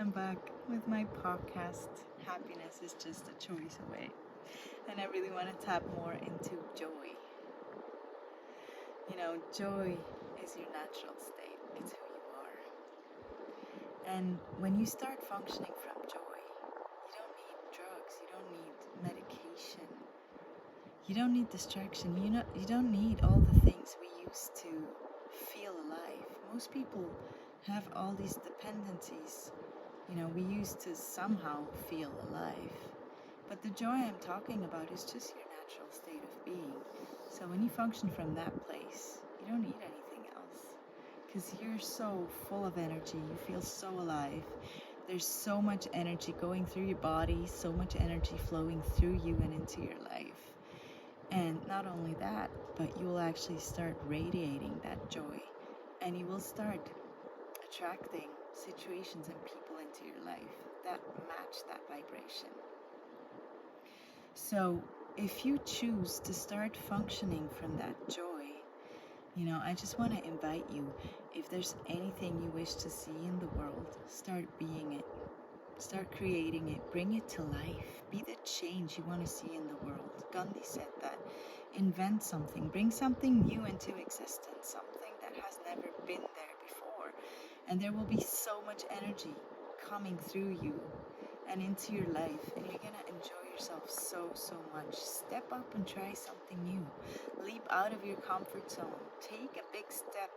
I'm back with my podcast. Happiness is just a choice away. And I really want to tap more into joy. Joy is your natural state, it's who you are. And when you start functioning from joy, you don't need drugs, you don't need medication, you don't need distraction, you don't need all the things we use to feel alive. Most people have all these dependencies we used to somehow feel alive. But the joy I'm talking about is just your natural state of being. So when you function from that place, you don't need anything else. Because you're so full of energy, you feel so alive. There's so much energy going through your body, so much energy flowing through you and into your life. And not only that, but you will actually start radiating that joy. And you will start attracting situations and people into your life that match that vibration. So if you choose to start functioning from that joy, I just want to invite you, if there's anything you wish to see in the world, start being it. Start creating it. Bring it to life. Be the change you want to see in the world. Gandhi said that. Invent something. Bring something new into existence. Something that has never been there before. And there will be so much energy coming through you and into your life. And you're going to enjoy yourself so much. Step up and try something new. Leap out of your comfort zone. Take a big step,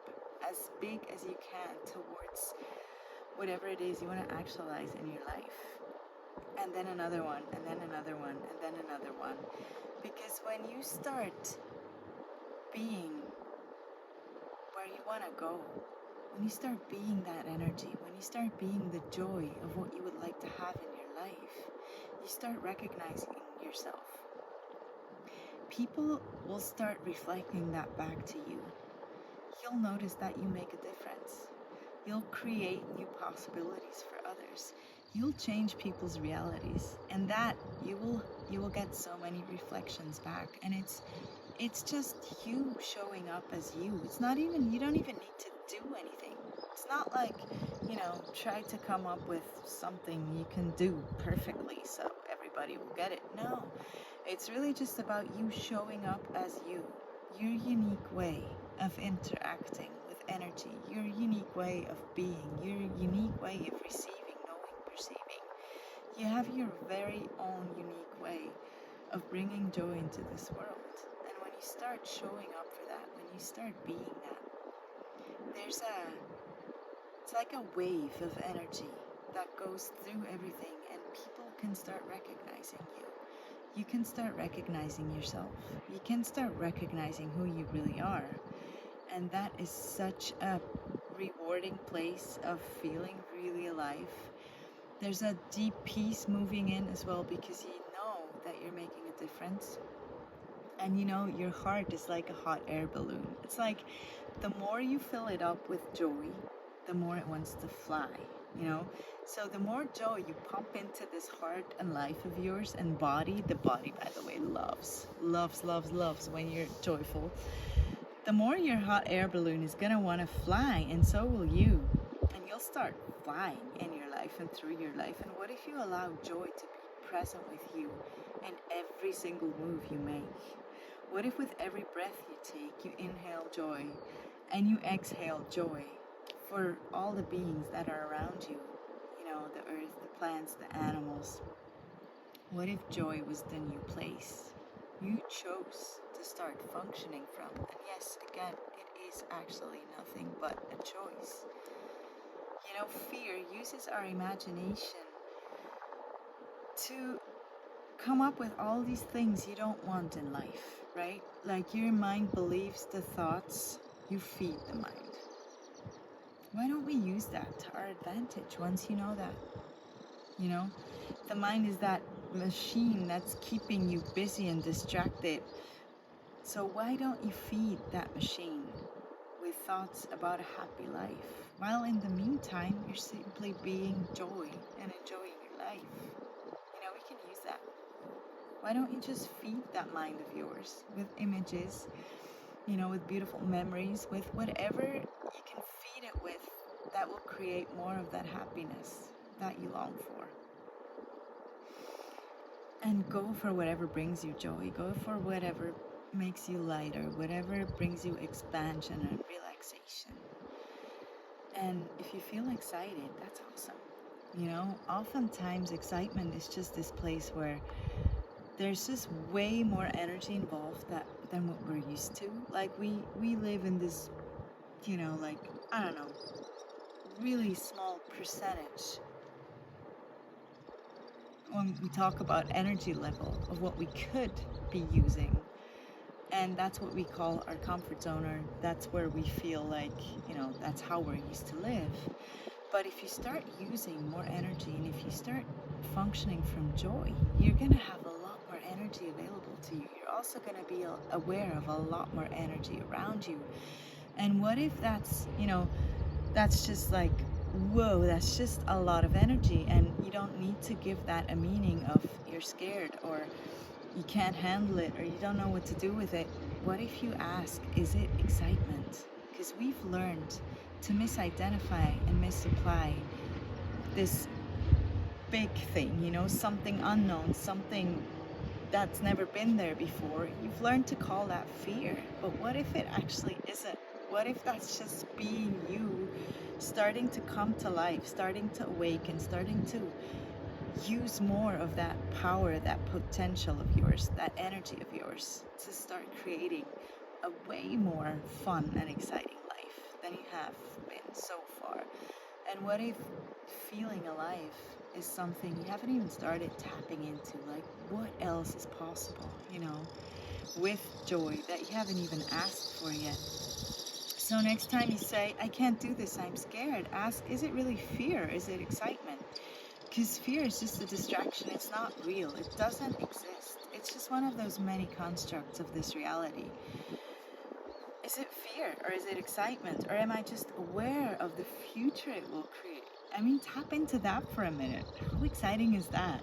as big as you can, towards whatever it is you want to actualize in your life. And then another one, and then another one, and then another one. Because when you start being where you want to go, when you start being that energy, when you start being the joy of what you would like to have in your life, you start recognizing yourself. People will start reflecting that back to you. You'll notice that you make a difference. You'll create new possibilities for others. You'll change people's realities, and that you will get so many reflections back. And it's just you showing up as you. It's not even, you don't even need to do anything. It's not like, try to come up with something you can do perfectly so everybody will get it. No, it's really just about you showing up as you. Your unique way of interacting with energy, your unique way of being, your unique way of receiving, knowing, perceiving. You have your very own unique way of bringing joy into this world. And when you start showing up for that, when you start being that, it's like a wave of energy that goes through everything, and people can start recognizing you. You can start recognizing yourself. You can start recognizing who you really are. And that is such a rewarding place of feeling really alive. There's a deep peace moving in as well, because you know that you're making a difference. And your heart is like a hot air balloon. It's like the more you fill it up with joy, the more it wants to fly, So the more joy you pump into this heart and life of yours and body, the body, by the way, loves when you're joyful. The more your hot air balloon is going to want to fly, and so will you. And you'll start flying in your life and through your life. And what if you allow joy to be present with you in every single move you make? What if with every breath you take, you inhale joy and you exhale joy for all the beings that are around you? The earth, the plants, the animals. What if joy was the new place you chose to start functioning from? And yes, again, it is actually nothing but a choice. Fear uses our imagination to come up with all these things you don't want in life, right? Like your mind believes the thoughts, you feed the mind. Why don't we use that to our advantage once you know that? The mind is that machine that's keeping you busy and distracted. So why don't you feed that machine with thoughts about a happy life, while in the meantime you're simply being joy and enjoying your life? We can use that. Why don't you just feed that mind of yours with images, with beautiful memories, with whatever you can feed it with that will create more of that happiness, that you long for. And go for whatever brings you joy. Go for whatever makes you lighter, whatever brings you expansion and relaxation. And if you feel excited, that's awesome. You know, oftentimes excitement is just this place where there's just way more energy involved than what we're used to. Like we live in this, you know, like, I don't know, really small percentage when we talk about energy level of what we could be using. And that's what we call our comfort zone, or that's where we feel like, you know, that's how we're used to live. But if you start using more energy and if you start functioning from joy, you're going to have a lot more energy available to you. You're also going to be aware of a lot more energy around you. And what if that's, you know, that's just like, whoa, that's just a lot of energy, and you don't need to give that a meaning of you're scared or you can't handle it or you don't know what to do with it. What if you ask, is it excitement? Because we've learned to misidentify and misapply this big thing, you know, something unknown, something that's never been there before. You've learned to call that fear. But what if it actually isn't? What if that's just being you, starting to come to life, starting to awaken, starting to use more of that power, that potential of yours, that energy of yours, to start creating a way more fun and exciting life than you have been so far? And what if feeling alive is something you haven't even started tapping into? Like, what else is possible, you know, with joy that you haven't even asked for yet? So next time you say, I can't do this, I'm scared, ask, is it really fear? Is it excitement? Because fear is just a distraction. It's not real. It doesn't exist. It's just one of those many constructs of this reality. Is it fear or is it excitement? Or am I just aware of the future it will create? I mean, tap into that for a minute. How exciting is that?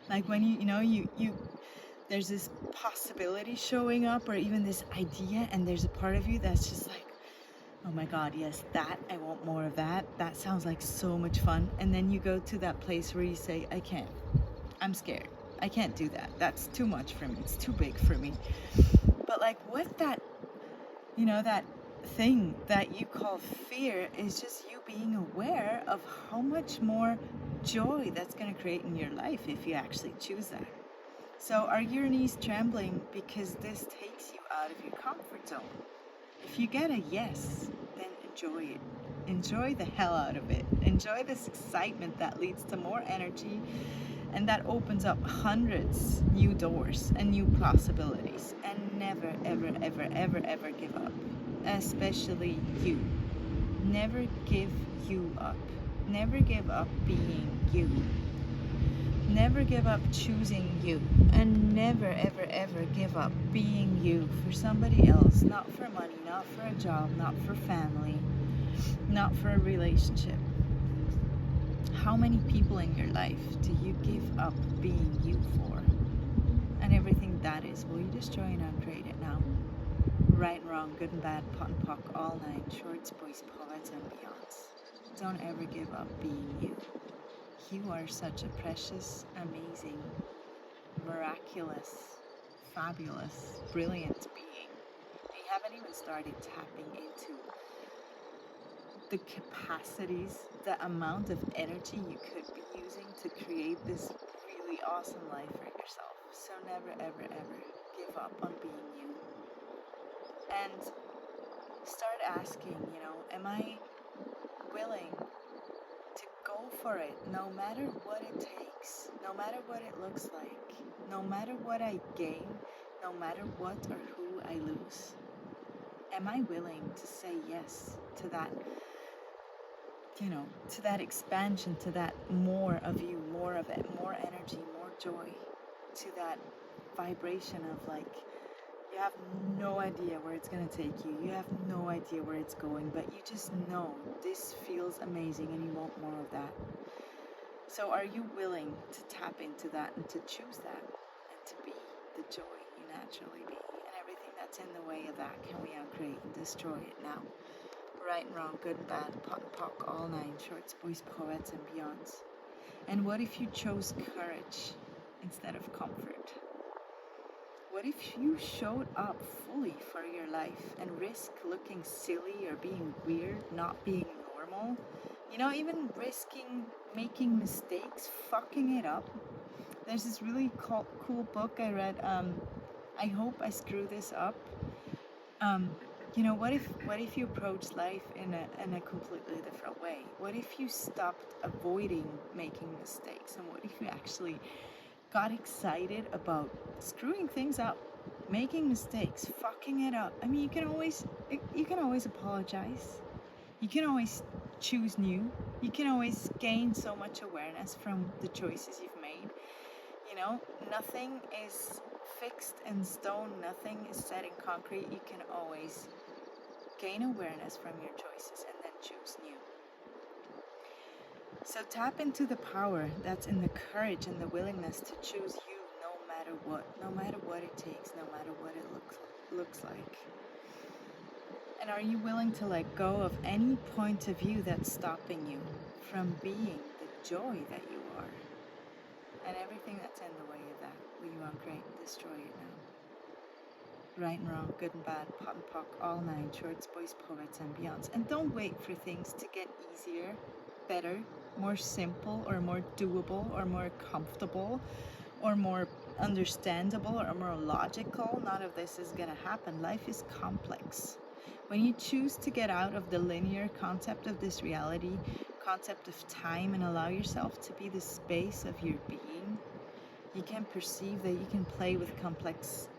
Like when you there's this possibility showing up, or even this idea, and there's a part of you that's just like, oh my God, yes, that, I want more of that. That sounds like so much fun. And then you go to that place where you say, I can't. I'm scared. I can't do that. That's too much for me. It's too big for me. But like what that, you know, that thing that you call fear is just you being aware of how much more joy that's going to create in your life if you actually choose that. So are your knees trembling because this takes you out of your comfort zone? If you get a yes, then enjoy it. Enjoy the hell out of it. Enjoy this excitement that leads to more energy and that opens up hundreds new doors and new possibilities. And never, ever, ever, ever, ever give up. Especially you. Never give you up. Never give up being you. Never give up choosing you, and never, ever, ever give up being you for somebody else, not for money, not for a job, not for family, not for a relationship. How many people in your life do you give up being you for? And everything that is, will you destroy and uncreate it now? Right and wrong, good and bad, pot and pock, all nine, shorts, boys, poets, and beyonds. Don't ever give up being you. You are such a precious, amazing, miraculous, fabulous, brilliant being. You haven't even started tapping into the capacities, the amount of energy you could be using to create this really awesome life for yourself. So never, ever, ever give up on being you. And start asking, you know, am I willing to go for it, no matter what it takes, no matter what it looks like, no matter what I gain, no matter what or who I lose? Am I willing to say yes to that, you know, to that expansion, to that more of you, more of it, more energy, more joy, to that vibration of like, you have no idea where it's going to take you. You have no idea where it's going, but you just know this feels amazing and you want more of that. So are you willing to tap into that and to choose that and to be the joy you naturally be? And everything that's in the way of that, can we uncreate and destroy it now? Right and wrong, good and bad, pot and pock, all nine, shorts, boys, poets, and beyonds. And what if you chose courage instead of comfort? What if you showed up fully for your life and risk looking silly or being weird, not being normal? You know, even risking making mistakes, fucking it up. There's this really cool book I read. I hope I screw this up. Um, what if you approach life in a completely different way? What if you stopped avoiding making mistakes, and what if you actually got excited about screwing things up, making mistakes, fucking it up? I mean, you can always apologize. You can always choose new. You can always gain so much awareness from the choices you've made. Nothing is fixed in stone, nothing is set in concrete. You can always gain awareness from your choices and then choose new. So tap into the power that's in the courage and the willingness to choose you no matter what it takes, no matter what it looks like. And are you willing to let go of any point of view that's stopping you from being the joy that you are? And everything that's in the way of that, will you uncreate and destroy it now? Right and wrong, good and bad, pot and pock, all nine, shorts, boys, poets, and beyonds. And don't wait for things to get easier, better, more simple, or more doable, or more comfortable, or more understandable, or more logical. None of this is going to happen. Life is complex. When you choose to get out of the linear concept of this reality, concept of time, and allow yourself to be the space of your being, you can perceive that you can play with complexity,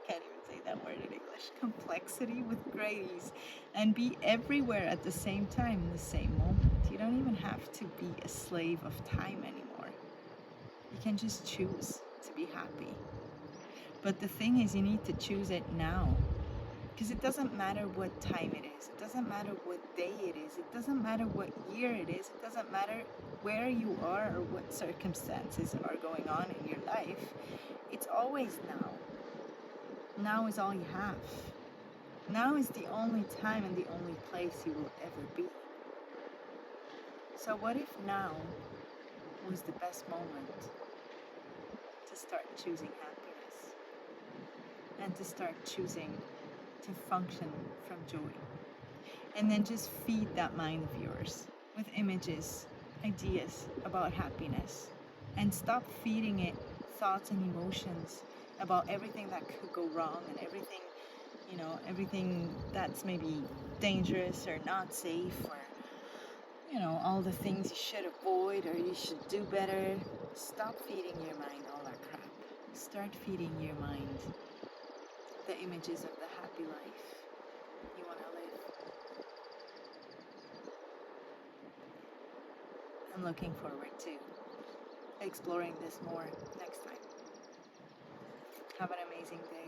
can't even say that word in English, complexity with grace, and be everywhere at the same time in the same moment. You don't even have to be a slave of time anymore. You can just choose to be happy. But the thing is, you need to choose it now. Because it doesn't matter what time it is. It doesn't matter what day it is. It doesn't matter what year it is. It doesn't matter where you are or what circumstances are going on in your life. It's always now. Now is all you have. Now is the only time and the only place you will ever be. So what if now was the best moment to start choosing happiness and to start choosing to function from joy? And then just feed that mind of yours with images, ideas about happiness, and stop feeding it thoughts and emotions about everything that could go wrong and everything that's maybe dangerous or not safe, or all the things you should avoid or you should do better. Stop feeding your mind all that crap. Start feeding your mind the images of the happy life you want to live. I'm looking forward to exploring this more next time. Have an amazing day.